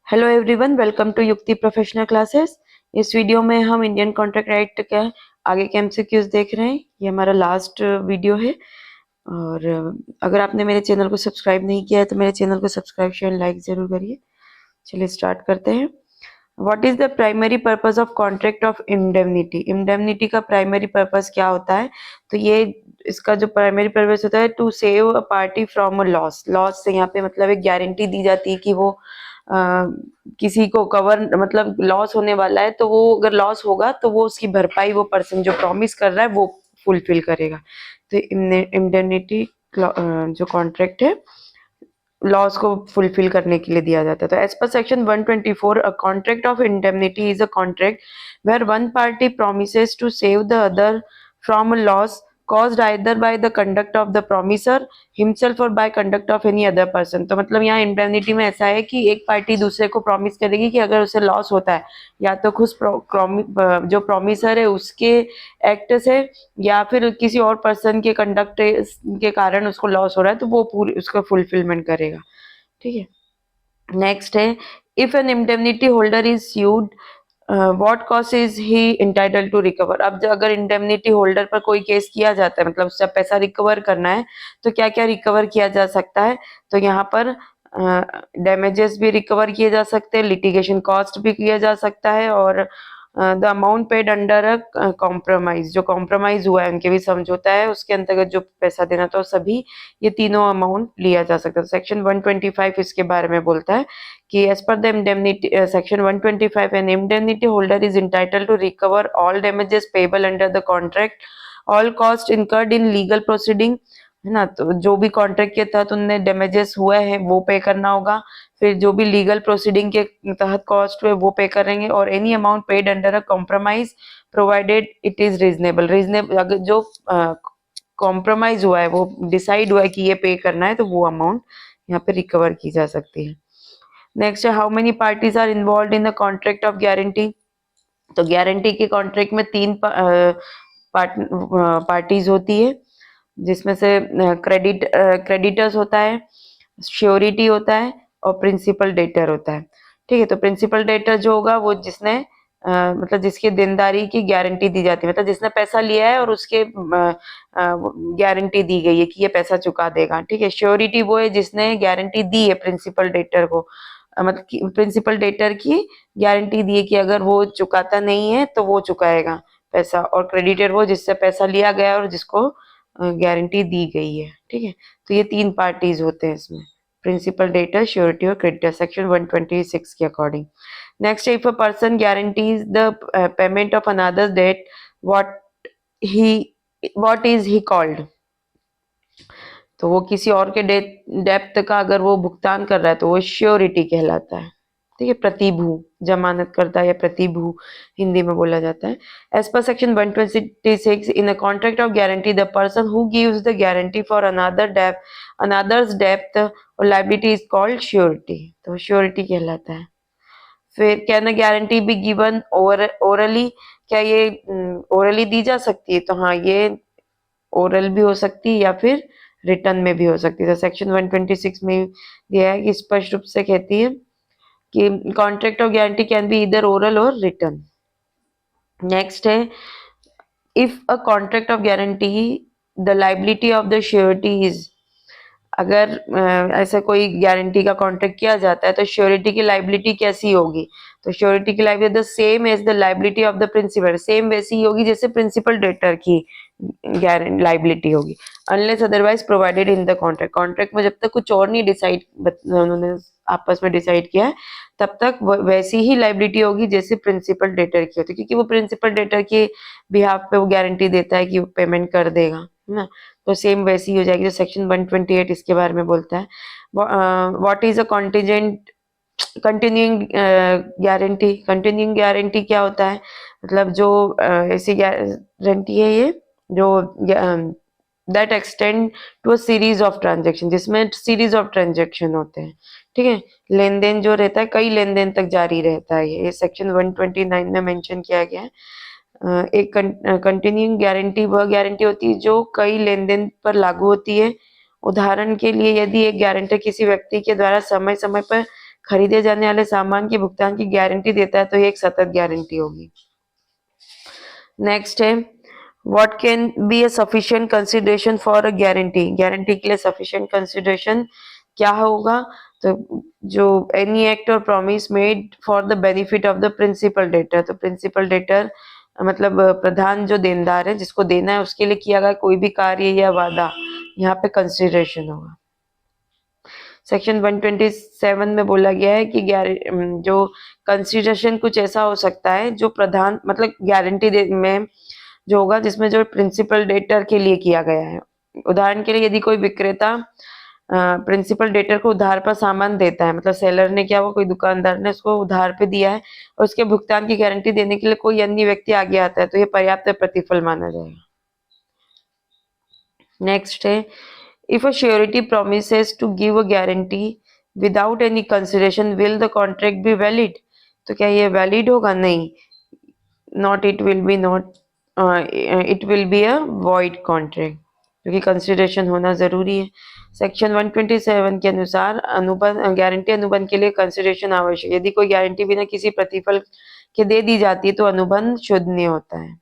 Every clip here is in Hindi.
हेलो एवरीवन, वेलकम टू युक्ति प्रोफेशनल क्लासेस। इस वीडियो में हम इंडियन कॉन्ट्रैक्ट राइट के आगे के एमसीक्यूज देख रहे हैं। ये हमारा लास्ट वीडियो है और अगर आपने मेरे चैनल को सब्सक्राइब नहीं किया है तो मेरे चैनल को सब्सक्राइब शेयर लाइक जरूर करिए। चलिए स्टार्ट करते हैं। What is the primary purpose of contract of indemnity? Indemnity का प्राइमरी पर्पस क्या होता है? तो ये इसका जो प्राइमरी पर्पस होता है, to save a party from a loss. Loss से यहाँ पे मतलब एक गारंटी दी जाती है कि वो किसी को कवर मतलब लॉस होने वाला है तो वो अगर लॉस होगा तो वो उसकी भरपाई वो पर्सन जो प्रॉमिस कर रहा है वो फुलफिल करेगा। तो इंडेमनिटी जो कॉन्ट्रैक्ट है लॉस को फुलफिल करने के लिए दिया जाता है। तो as per section 124 a contract of indemnity is a contract where one party promises to save the other from a loss caused either by the conduct of the promiser himself or by conduct of any other person। तो मतलब यहाँ इंडेमनिटी में ऐसा है कि एक पार्टी दूसरे को प्रॉमिस करेगी कि अगर उसे लॉस होता है या तो खुद जो प्रॉमिसर है उसके एक्ट से या फिर किसी और पर्सन के कंडक्ट के कारण उसको लॉस हो रहा है तो वो पूरी उसका फुलफिलमेंट करेगा। ठीक है, नेक्स्ट है if an indemnity holder is sued what cost is he entitled to recover. अब अगर इंडेमनिटी होल्डर पर कोई केस किया जाता है मतलब उससे पैसा रिकवर करना है तो क्या क्या रिकवर किया जा सकता है? तो यहाँ पर डैमेजेस भी रिकवर किए जा सकते हैं, लिटिगेशन कॉस्ट भी किया जा सकता है और the amount paid under a compromise, जो कॉम्प्रोमाइज हुआ है उनके भी समझौता है उसके अंतर्गत जो पैसा देना तो सभी ये तीनों अमाउंट लिया जा सकता है। सेक्शन 125 इसके बारे में बोलता है कि as per the indemnity section 125 an indemnity holder is entitled to recover all damages payable under the contract, all cost incurred in legal proceeding, है ना। तो जो भी कॉन्ट्रैक्ट के तहत उनने डैमेजेस हुए हैं वो पे करना होगा, फिर जो भी लीगल प्रोसीडिंग के तहत कॉस्ट हुए वो पे करेंगे और any amount paid under a compromise provided it is reasonable. Reasonable अगर जो कॉम्प्रोमाइज हुआ है वो डिसाइड हुआ है कि ये पे करना है तो वो अमाउंट यहाँ पे रिकवर की जा सकती है। नेक्स्ट है how many parties are involve in the contract of guarantee. तो गारंटी के कॉन्ट्रैक्ट में तीन पार्टीज होती है जिसमें से क्रेडिटर्स होता है, श्योरिटी होता है और प्रिंसिपल डेटर होता है। ठीक है, तो प्रिंसिपल डेटर जो होगा वो जिसने मतलब जिसकी देनदारी की गारंटी दी जाती है, मतलब जिसने पैसा लिया है और उसके गारंटी दी गई है कि ये पैसा चुका देगा। ठीक है, श्योरिटी वो है जिसने गारंटी दी है प्रिंसिपल डेटर को, मतलब प्रिंसिपल डेटर की गारंटी दी है कि अगर वो चुकाता नहीं है तो वो चुकाएगा पैसा, और क्रेडिटर वो जिससे पैसा लिया गया और जिसको गारंटी दी गई है। ठीक है, तो ये तीन पार्टीज होते हैं इसमें, प्रिंसिपल डेटर, श्योरिटी और क्रेडिटर, सेक्शन 126 के according. Next, if a person guarantees the payment of another debt what he what is he called. तो वो किसी और के डेप्थ का अगर वो भुगतान कर रहा है तो वो श्योरिटी कहलाता है। ठीक है, प्रतिभू, जमानत करता है या प्रतिभू हिंदी में बोला जाता है। As per section 126 in a contract of guarantee the person who gives the guarantee for another's depth और लायबिलिटी इज कॉल्ड श्योरिटी। तो श्योरिटी कहलाता है। फिर can a guarantee be given orally, क्या ये ओरली दी जा सकती है? तो हाँ, ये ओरल भी हो सकती है या फिर रिटर्न में भी हो सकती है। तो सेक्शन 126 में दिया है कि स्पष्ट रूप से कहती है कि contract of guarantee can B इधर ओरल और रिटर्न। नेक्स्ट है if a contract of guarantee the liability of the surety is, अगर ऐसा कोई गारंटी का कॉन्ट्रैक्ट किया जाता है तो श्योरिटी की लाइबिलिटी कैसी होगी? तो श्योरिटी की liability the same as the liability of the principal, same वैसी ही होगी जैसे प्रिंसिपल डेटर की गारंटी लाइबिलिटी होगी, unless otherwise provided in the contract. Contract में जब तक कुछ और नहीं डिसाइड उन्होंने आपस में डिसाइड किया है तब तक वैसी ही लाइबिलिटी होगी जैसे प्रिंसिपल डेटर की होती है, क्योंकि वो प्रिंसिपल डेटर के बिहाफ पे वो गारंटी देता है कि वो पेमेंट कर देगा, है ना। तो सेम वैसी हो जाएगी। जो सेक्शन 128 इसके बारे में बोलता है what is a contingent continuing guarantee. Continuing guarantee क्या होता है? मतलब जो ऐसी गारंटी है ये जो that extend to a series of transaction, जिसमें सीरीज ऑफ ट्रांजेक्शन होते हैं। ठीक है, लेन देन जो रहता है कई लेन देन तक जारी रहता है। ये सेक्शन 129 में मेंशन किया गया है। एक कंटिन्यूइंग गारंटी वह गारंटी होती है जो कई लेन देन पर लागू होती है। उदाहरण के लिए यदि एक गारंटर किसी व्यक्ति के द्वारा समय समय पर खरीदे जाने वाले सामान के भुगतान की गारंटी देता है तो ये एक सतत गारंटी होगी। नेक्स्ट है what can be a sufficient consideration for a guarantee, guarantee के लिए सफिशिएंट कंसिडरेशन क्या होगा, तो जो एनी एक्ट और promise made for the benefit of the principal debtor, तो प्रिंसिपल डेटर मतलब प्रधान जो देनदार है जिसको देना है उसके लिए किया गया कोई भी कार्य या वादा यहाँ पे कंसिडरेशन होगा। सेक्शन 127 में बोला गया है कि जो कंसिडरेशन कुछ ऐसा हो सकता है जो प्रधान मतलब गारंटी में जो होगा जिसमें जो प्रिंसिपल डेटर के लिए किया गया है। उदाहरण के लिए यदि कोई विक्रेता प्रिंसिपल डेटर को उधार पर सामान देता है, मतलब सेलर ने क्या हुआ, कोई दुकानदार ने उसको उधार पे दिया है और उसके भुगतान की गारंटी देने के लिए कोई अन्य व्यक्ति आगे आता है तो ये पर्याप्त प्रतिफल माना जाएगा। नेक्स्ट है if a surety promises to give a guarantee without any consideration will the contract be valid, तो क्या ये वैलिड होगा, नहीं, not it will be not it will be a void contract क्योंकि कंसिडरेशन होना जरूरी है। सेक्शन 127 के अनुसार अनुबंध गारंटी अनुबंध के लिए कंसिडरेशन आवश्यक, यदि कोई गारंटी बिना किसी प्रतिफल के दे दी जाती है तो अनुबंध शून्य होता है।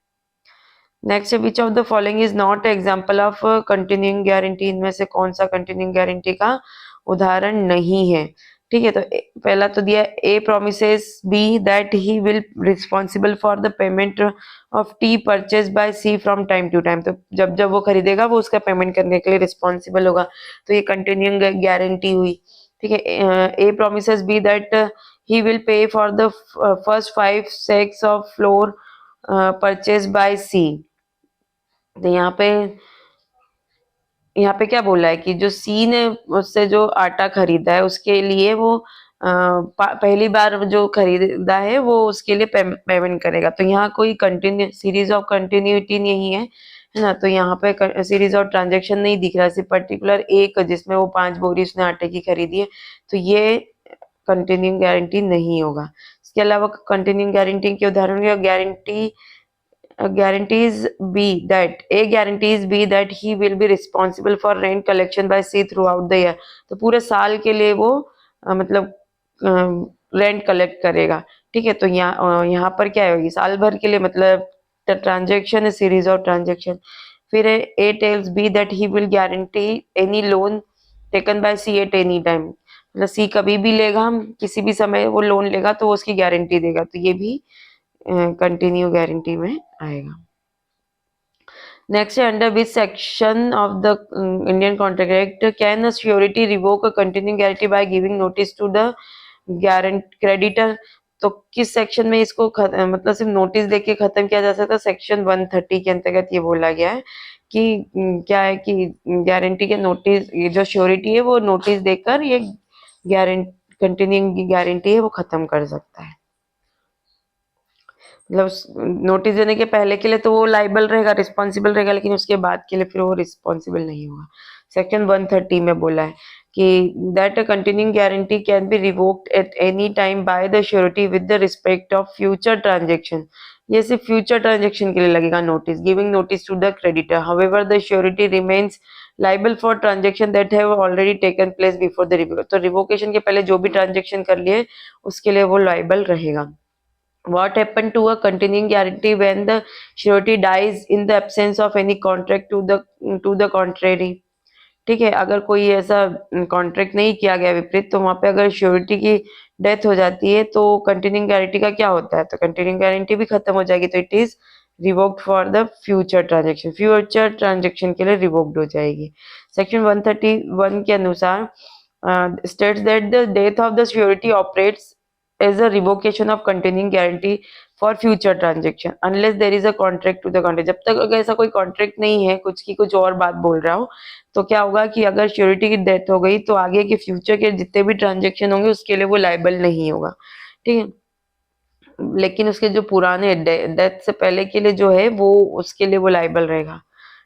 Next, which of the following is not example of continuing guarantee, इनमें से कौन सा कंटिन्यूइंग गारंटी का उदाहरण नहीं है। ठीक है, तो पहला तो दिया A promises B that he will responsible for the payment of T purchase by C from time to time, तो जब जब वो खरीदेगा वो उसका पेमेंट करने के लिए रिस्पॉन्सिबल होगा, तो ये कंटिन्यूइंग गारंटी हुई। ठीक है, A promises B that he will pay for the first 5 sacks of floor purchase by C, तो यहाँ पे क्या बोला है कि जो सी ने उससे जो आटा खरीदा है उसके लिए वो पहली बार जो खरीदा है वो उसके लिए पेमेंट करेगा, तो यहाँ कोई कंटिन्यू सीरीज ऑफ कंटिन्यूटी नहीं है ना, तो यहाँ पे सीरीज ऑफ ट्रांजेक्शन नहीं दिख रहा है, सिर्फ पर्टिकुलर एक जिसमें वो 5 बोरी उसने आटे की खरीदी है, तो ये कंटिन्यूइंग गारंटी नहीं होगा। इसके अलावा कंटिन्यूइंग गारंटी के उदाहरण guarantee guarantees be that A guarantees be that he will be responsible for rent collection by C throughout the year, तो पूरे साल के लिए वो मतलब रेंट कलेक्ट करेगा। ठीक है, तो यहाँ पर क्या होगी, साल भर के लिए, मतलब ट्रांजेक्शन है सीरीज ऑफ ट्रांजेक्शन। फिर है A tells B that he will guarantee any loan taken by C at any time, मतलब सी कभी भी लेगा, किसी भी समय वो लोन लेगा तो वो उसकी गारंटी देगा, तो ये भी कंटिन्यू गारंटी में आएगा। नेक्स्ट है under which section of the Indian Contract Act can a surety revoke a continue guarantee by giving notice to the creditor, तो किस सेक्शन में इसको मतलब सिर्फ नोटिस देके खत्म किया जा सकता है, सेक्शन 130 के अंतर्गत ये बोला गया है कि क्या है कि गारंटी के नोटिस, ये जो श्योरिटी है वो नोटिस देकर ये गारंटी कंटिन्यूइंग गारंटी है वो खत्म कर सकता है, मतलब नोटिस देने के पहले के लिए तो वो लाइबल रहेगा, रिस्पॉन्सिबल रहेगा, लेकिन उसके बाद के लिए फिर वो रिस्पॉन्सिबल नहीं होगा। सेक्शन 130 में बोला है कि that a continuing guarantee can be revoked at any time by the surety with the respect of future transaction, ये सिर्फ फ्यूचर ट्रांजेक्शन के लिए लगेगा notice, giving notice to the creditor, however the surety remains liable for transaction that have already taken place before the revocation, तो रिवोकेशन के पहले जो भी ट्रांजेक्शन कर लिए उसके लिए वो लाइबल रहेगा। What happened to a continuing guarantee when the surety dies in the absence of any contract to the contrary? ठीक है, अगर कोई ऐसा कॉन्ट्रैक्ट नहीं किया गया विपरीत, तो वहां पे अगर श्योरिटी की डेथ हो जाती है तो कंटिन्यूइंग गारंटी का क्या होता है, तो कंटिन्यूइंग गारंटी भी खत्म हो जाएगी, तो it is revoked for the future transaction के लिए रिवोक्ड हो जाएगी। सेक्शन 131 के अनुसार states that the death of the surety operates as a revocation of continuing guarantee for future transaction unless there is a contract to the contract, जब तक अगर ऐसा कोई कॉन्ट्रैक्ट नहीं है, कुछ की कुछ और बात बोल रहा हो, तो क्या होगा कि अगर श्योरिटी की डेथ हो गई तो आगे के फ्यूचर के जितने भी ट्रांजेक्शन होंगे उसके लिए वो लाइबल नहीं होगा। ठीक है, लेकिन उसके जो पुराने डेथ से पहले के लिए जो है वो उसके लिए वो लाइबल रहेगा।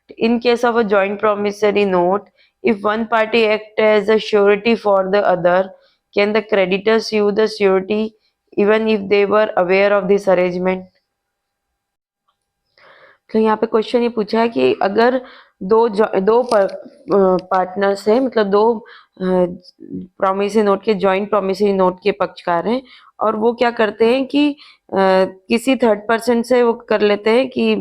In case of a joint promissory note, if one party acts as a surety for the other, can the creditor sue the surety even if they were aware of this arrangement? तो यहाँ पे क्वेश्चन ये पूछा है कि अगर दो पार्टनर्स है, मतलब दो प्रॉमिसरी नोट के जॉइंट प्रॉमिसरी नोट के पक्षकार हैं और वो क्या करते हैं कि किसी थर्ड पर्सन से वो कर लेते हैं कि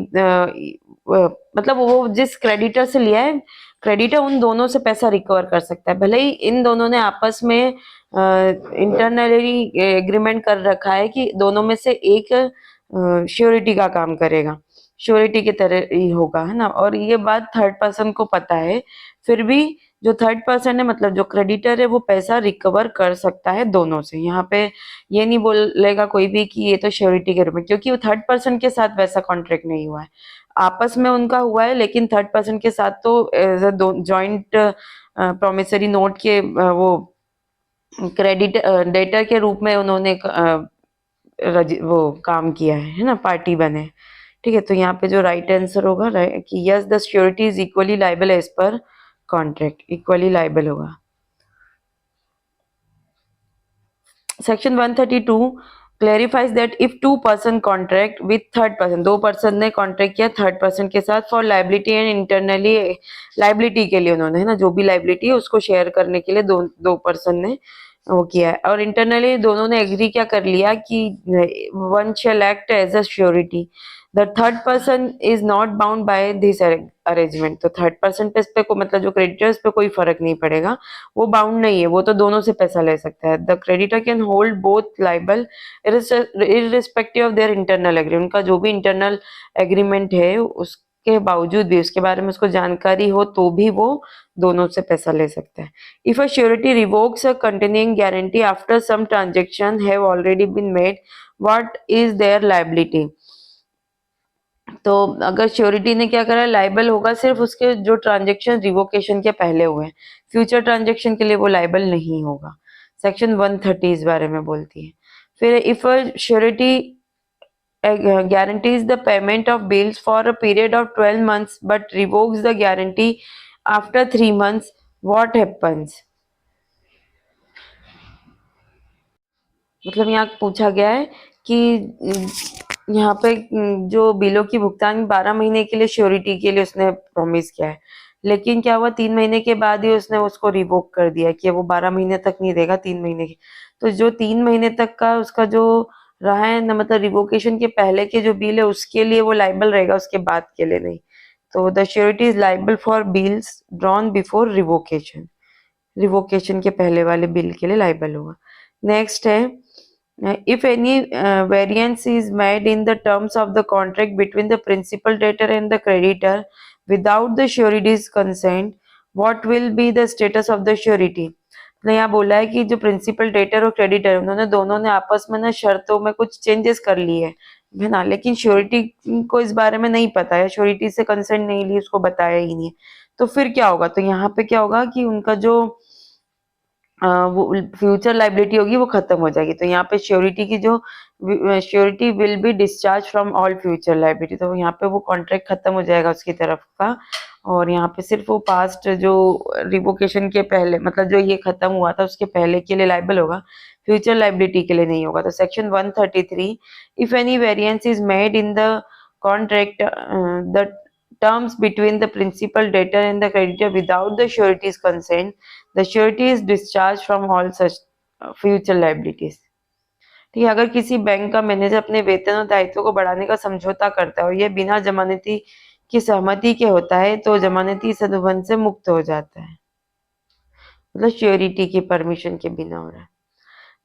मतलब वो जिस क्रेडिटर से लिया है क्रेडिटर उन दोनों से पैसा रिकवर कर सकता है, भले ही इन दोनों ने आपस में इंटरनली एग्रीमेंट कर रखा है कि दोनों में से एक श्योरिटी का काम करेगा, श्योरिटी की तरह ही होगा, है ना। और ये बात थर्ड पर्सन को पता है, फिर भी जो थर्ड पर्सन है मतलब जो क्रेडिटर है वो पैसा रिकवर कर सकता है दोनों से। यहाँ पे ये नहीं बोलेगा कोई भी कि ये तो श्योरिटी के रूप में, क्योंकि वो थर्ड पर्सन के साथ वैसा कॉन्ट्रैक्ट नहीं हुआ है, आपस में उनका हुआ है, लेकिन थर्ड पर्सन के साथ तो as a joint promissory note के वो क्रेडिट डेटर के रूप में उन्होंने वो काम किया है ना, पार्टी बने। ठीक है, तो यहाँ पे जो राइट आंसर होगा कि yes the surety is equally liable as per contract, equally liable होगा। Section 132 clarifies that if two person contract with third person, दो पर्सन ने कॉन्ट्रैक्ट किया थर्ड पर्सन के साथ for liability and internally liability के लिए, उन्होंने है ना जो भी लाइबिलिटी है उसको शेयर करने के लिए दो पर्सन ने वो किया है, और इंटरनली दोनों ने एग्री क्या कर लिया कि one shall act as a surety, the third person is not bound by this arrangement. तो थर्ड पर्सन पे इस पे को मतलब जो क्रेडिटर्स पे कोई फर्क नहीं पड़ेगा, वो बाउंड नहीं है, वो तो दोनों से पैसा ले सकता है। The creditor can hold both liable irrespective of their internal agreement, उनका जो भी इंटरनल एग्रीमेंट है उसके बावजूद भी, उसके बारे में उसको जानकारी हो तो भी वो दोनों से पैसा ले सकता है। If a surety revokes a continuing guarantee after some transaction have already been made, what is their liability. तो अगर श्योरिटी ने क्या करा, लाइबल होगा सिर्फ उसके जो ट्रांजेक्शन रिवोकेशन के पहले हुए हैं, फ्यूचर ट्रांजेक्शन के लिए वो लाइबल नहीं होगा। सेक्शन 130 इस बारे में बोलती है। फिर if a surety guarantees the payment of bills for a period of 12 months but revokes the guarantee after 3 months, what happens। मतलब यहाँ पूछा गया है कि यहाँ पे जो बिलों की भुगतान 12 महीने के लिए श्योरिटी के लिए उसने प्रॉमिस किया है, लेकिन क्या हुआ 3 महीने के बाद ही उसने उसको रिवोक कर दिया कि वो 12 महीने तक नहीं देगा, 3 महीने की। तो जो 3 महीने तक का उसका जो रहा है ना, मतलब रिवोकेशन के पहले के जो बिल है उसके लिए वो लाइबल रहेगा, उसके बाद के लिए नहीं। तो the surety is liable for bills drawn before revocation, revocation के पहले वाले बिल के लिए लाइबल होगा। नेक्स्ट है if any variance is made in the terms of the contract between the principal debtor and the creditor without the surety's consent, what will be the status of the surety। तो यहाँ बोला है कि जो प्रिंसिपल डेटर और क्रेडिटर उन्होंने दोनों ने आपस में ना शर्तों में कुछ चेंजेस कर लिए है ना, लेकिन श्योरिटी को इस बारे में नहीं पता है, श्योरिटी से कंसेंट नहीं ली, उसको बताया ही नहीं है, तो फिर क्या होगा। तो यहाँ पे क्या होगा कि उनका जो वो फ्यूचर लाइबिलिटी होगी वो खत्म हो जाएगी। तो यहाँ पे श्योरिटी की जो surety will be discharge from all future liability, तो यहाँ पे वो कॉन्ट्रैक्ट खत्म हो जाएगा उसकी तरफ का, और यहाँ पे सिर्फ वो पास्ट जो रिवोकेशन के पहले मतलब जो ये खत्म हुआ था उसके पहले के लिए लाइबल होगा, फ्यूचर लाइबिलिटी के लिए नहीं होगा। तो section 133 if any variance is made in the contract the terms between the principal debtor and the creditor without the surety's consent, the surety is discharged from all such future liabilities। ठीक है, अगर किसी बैंक का मैनेजर अपने वेतन और दायित्व को बढ़ाने का समझौता करता है और यह बिना जमानती की सहमति के होता है तो जमानती इस अनुबंध से मुक्त हो जाता है, मतलब श्योरिटी की परमिशन के बिना हो रहा है।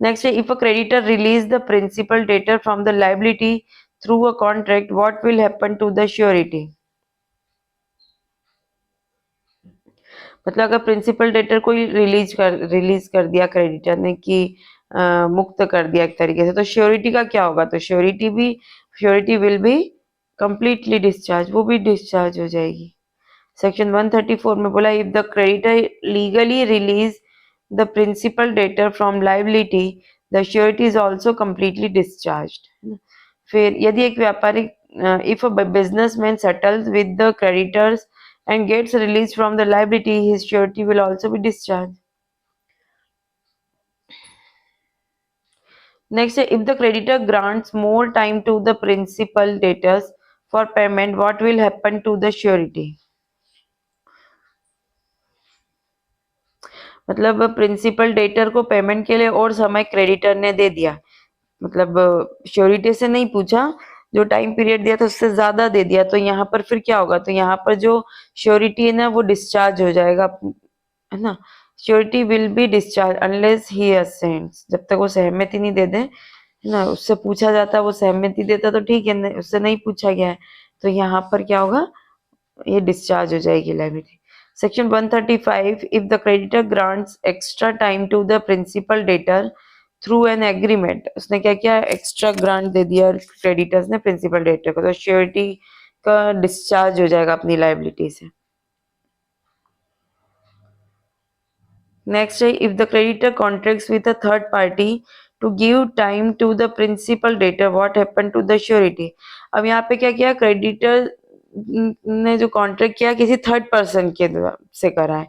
नेक्स्ट है if a creditor release the principal debtor from the liability through a contract, what will happen to the surety. मतलब अगर प्रिंसिपल डेटर को रिलीज कर दिया क्रेडिटर ने कि मुक्त कर दिया एक तरीके से, तो श्योरिटी का क्या होगा। तो surety will be completely discharge, वो भी डिस्चार्ज हो जाएगी। सेक्शन 134 में बोला if the creditor legally release the principal debtor from liability the surety is also completely discharged. फिर यदि एक व्यापारिक if a businessman settles with the creditors and gets released from the liability, his surety will also be discharged। Next, if the creditor grants more time to the principal debtors for payment, what will happen to the surety। मतलब प्रिंसिपल डेटर को पेमेंट के लिए और समय क्रेडिटर ने दे दिया, मतलब श्योरिटी से नहीं पूछा, जो टाइम पीरियड दिया था उससे ज्यादा दे दिया, तो यहाँ पर फिर क्या होगा, तो यहाँ पर जो श्योरिटी है ना वो डिस्चार्ज हो जाएगा, है ना। Surety will be discharge unless he assents, जब तक वो सहमति नहीं दे दे, है ना, उससे पूछा जाता है वो सहमति देता तो ठीक है, उससे नहीं पूछा गया है, तो यहाँ पर क्या होगा, ये डिस्चार्ज हो जाएगी liability. Section 135, if the creditor grants extra time to the principal debtor through an agreement, उसने क्या किया, एक्स्ट्रा ग्रांट दे दिया क्रेडिटर्स ने प्रिंसिपल डेटर को, तो श्योरिटी का डिस्चार्ज हो जाएगा अपनी लायबिलिटी से। नेक्स्ट है, if the creditor contracts with a third party to give time to the principal debtor, what happen to the surety. अब यहाँ पे क्या किया, क्रेडिटर ने जो कॉन्ट्रैक्ट किया किसी थर्ड पर्सन के से करा है,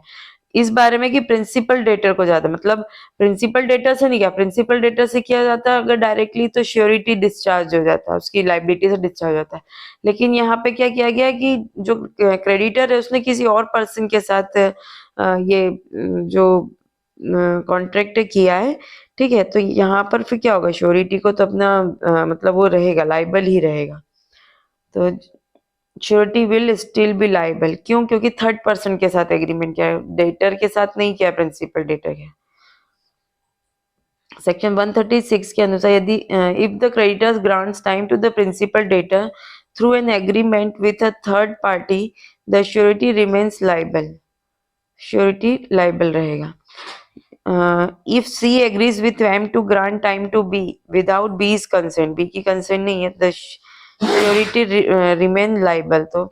इस बारे में कि प्रिंसिपल डेटर को जाता, मतलब प्रिंसिपल डेटर से नहीं किया, प्रिंसिपल डेटर से किया जाता अगर डायरेक्टली तो श्योरिटी डिस्चार्ज हो जाता है, उसकी लायबिलिटी से डिस्चार्ज हो जाता है। लेकिन यहाँ पे क्या किया गया कि जो क्रेडिटर है उसने किसी और पर्सन के साथ ये जो कॉन्ट्रैक्ट किया है, ठीक है, तो यहाँ पर फिर क्या होगा, श्योरिटी को तो अपना मतलब वो रहेगा, लाइबल ही रहेगा, तो surety will still be liable, क्यों, क्योंकि थर्ड पर्सन के साथ एग्रीमेंट किया है, डेटर के साथ नहीं किया, प्रिंसिपल डेटर के। सेक्शन 136 के अनुसार यदि if the creditors grants time to the principal debtor through an agreement with a third party, the surety remains liable, surety liable रहेगा। If C agrees with M to grant time to B without B's consent, B की कंसेंट नहीं है, द श्योरिटी रिमेन लाइबल, तो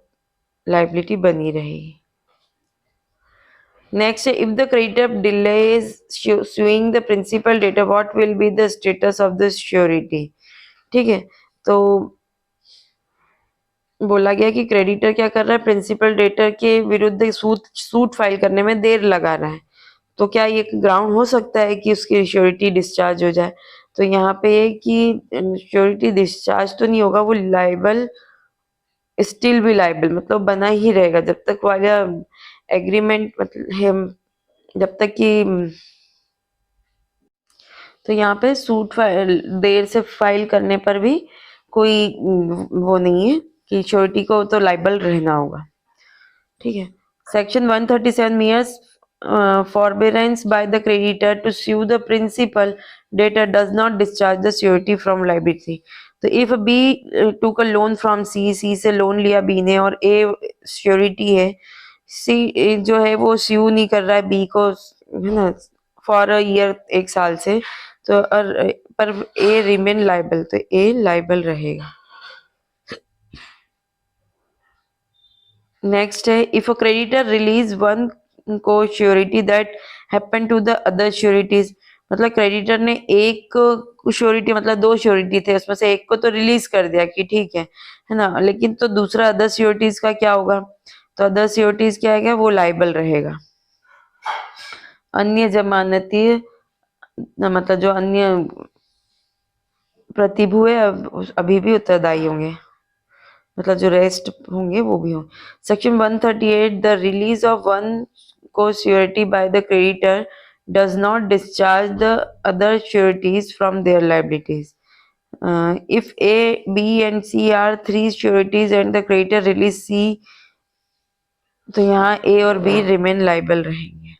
लाइबिलिटी बनी रहेगी। Next, if the creditor delays suing the principal debtor, what will be the status of the surety। ठीक है, तो बोला गया कि क्रेडिटर क्या कर रहा है, प्रिंसिपल डेटर के विरुद्ध सूट फाइल करने में देर लगा रहा है, तो क्या ये ग्राउंड हो सकता है कि उसकी श्योरिटी डिस्चार्ज हो जाए, तो यहाँ पे कि श्योरिटी डिस्चार्ज तो नहीं होगा, वो लाइबल स्टिल भी लाइबल मतलब बना ही रहेगा जब तक वाला एग्रीमेंट मतलब है, जब तक कि, तो यहाँ पे सूट फाइल देर से फाइल करने पर भी कोई वो नहीं है कि श्योरिटी को तो लाइबल रहना होगा, ठीक है। Section 137 means forbearance by the creditor to sue the principal debtor does not discharge the surety from liability। तो if B took a loan from C, C से लोन लिया B ने और A श्योरिटी है, C जो है वो स्यू नहीं कर रहा है B को, है ना, फॉर अ ईयर, एक साल से, तो पर A रिमेन लाइबल, तो A लाइबल रहेगा। नेक्स्ट है, if a creditor release one co surety that happen to the other sureties, मतलब क्रेडिटर ने एक श्योरिटी, मतलब दो श्योरिटी थे उसमें से एक को तो रिलीज कर दिया कि ठीक है ना, लेकिन तो दूसरा अदर श्योरिटीज का क्या होगा, तो अदर श्योरिटीज क्या है, वो लाइबल रहेगा। अन्य जमानती मतलब जो अन्य प्रतिभू है अभी भी उत्तरदायी होंगे, मतलब जो रेस्ट होंगे वो भी हों। Section 138, the release of one co surety by the creditor does not discharge the other sureties from their liabilities. If A B and C are three sureties and the creditor release C, तो यहाँ ए और बी रिमेन लाइबल रहेंगे।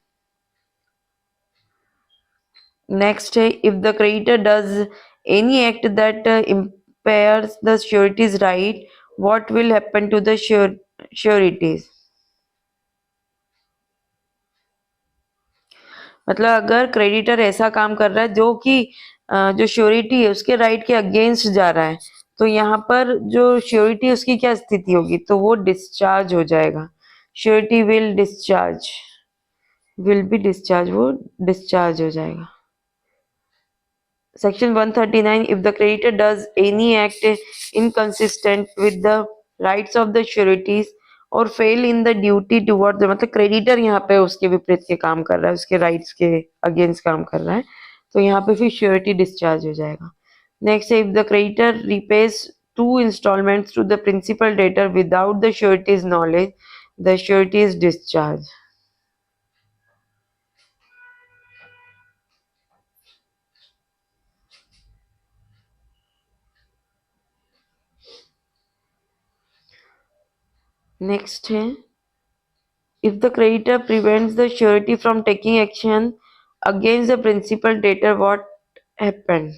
नेक्स्ट है, if the creditor does any act that impairs the surety's right, what will happen to the sureties। मतलब अगर क्रेडिटर ऐसा काम कर रहा है जो कि जो श्योरिटी है उसके राइट के अगेंस्ट जा रहा है, तो यहाँ पर जो श्योरिटी उसकी क्या स्थिति होगी, तो वो डिस्चार्ज हो जाएगा, श्योरिटी विल बी डिस्चार्ज, वो डिस्चार्ज हो जाएगा। Section 139, if the creditor does any act inconsistent with the rights of the sureties और fail in the duty toward the, मतलब क्रेडिटर यहाँ पे उसके विपरीत के काम कर रहा है, उसके राइट्स के अगेंस्ट काम कर रहा है, तो यहाँ पे फिर श्योरिटी डिस्चार्ज हो जाएगा। Next, if the creditor repays two installments to the principal debtor without the sureties knowledge, the surety is discharge. Next है, if the creditor prevents the surety from taking action against the principal debtor what happen.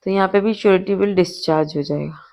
तो यहाँ पे भी श्योरिटी विल डिस्चार्ज हो जाएगा।